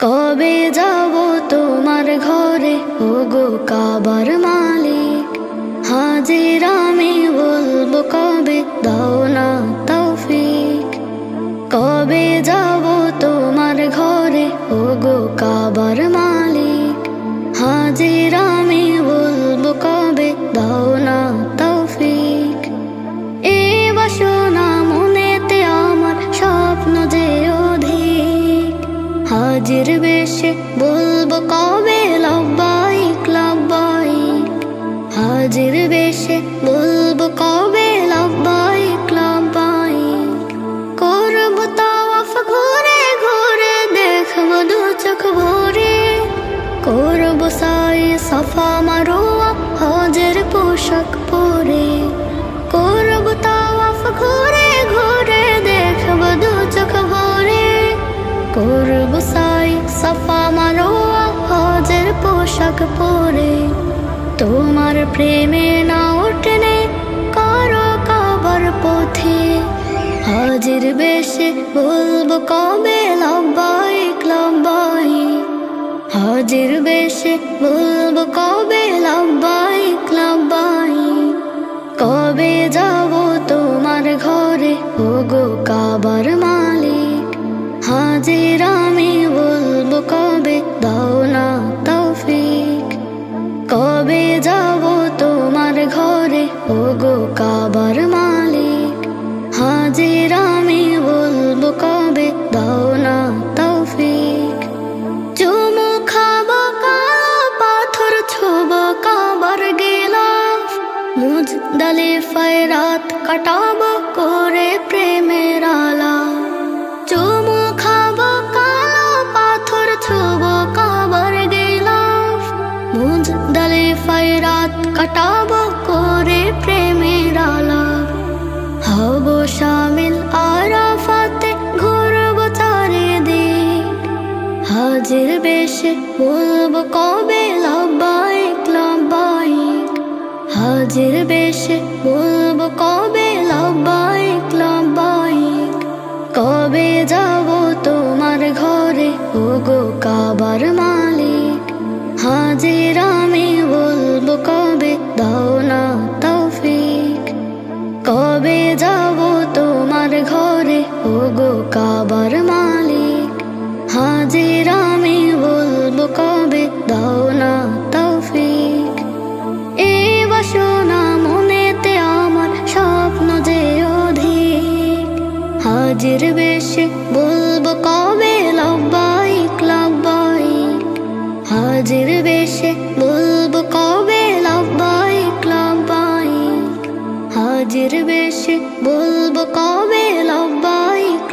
কবে যাব তোমার ঘরে ওগো কাবার মালিক, হাজির আমি বলবো কবে দাও না তৌফিক। কবে যাব তোমার ঘরে ওগো কাবার মালিক, হাজির আমি বলবো কবে দাও না তৌফিক। এ বাসনা মনেতে আমার স্বপ্ন যে অধিক, হাজির বেশে বলবো কবে লব্বাইক লব্বাইক। হাজির বেশে বলবো কবে লব্বাইক লব্বাইক। করব তাওয়াফ ঘুরে ঘুরে দেখবো দু চোখ ভরে, করব সাই সাফা মারোয়া হজের পোশাক পরে। করব তাওয়াফ ঘুরে ঘুরে দেখবো দু চোখ ভরে, করব সাই সাফা মারোয়া হজের পোশাক পরে। তোমার প্রেমে না উঠনে করো কাবার পথে, হাজির বেশে বলবো কবে লব্বাইক লব্বাইক। হাজির বেশে বলবো কবে লব্বাইক লব্বাইক। কবে যাব তোমার ঘরে ওগো কাবার মালিক, হাজির আমি বলবো কবে দাও না তৌফিক। কবে যাব তোমার ঘরে ওগো কাবার মালিক, হাজির আমি বলবো কবে দাও না তৌফিক। চুমু খাবো কালো পাথর ছোবো কাবার গিলাফ, মুজদালিফায় রাত কাটাবো করে প্রেমের আলাপ। চুমু খাবো কালো পাথর ছোবো কাবার গিলাফ, মুজদালিফায় রাত কাটাবো করে প্রেমের আলাপ। হব শামিল আরাফাতে ঘুরবো চারিদিক, হাজির বেশে বলবো কবে লব্বাইক লব্বাইক। হাজির বেশে বলবো কবে লব্বাইক লব্বাইক। কবে যাব তোমার ঘরে ওগো কাবার মালিক, হাজির আমি বলবো কবে দাও না তৌফিক। কবে যাব তোমার ঘরে ওগো কাবার মালিক, হাজির আমি বলবো কবে দাও না তৌফিক। এই বাসনা মনেতে আমার স্বপ্ন যে অধিক, হাজির বেশে বলবো কবে লব্বাইক লব্বাইক। হাজির বেশে বলবো কবে লব্বাইক লব্বাইক। হাজির বেশে বলবো কবে লব্বাইক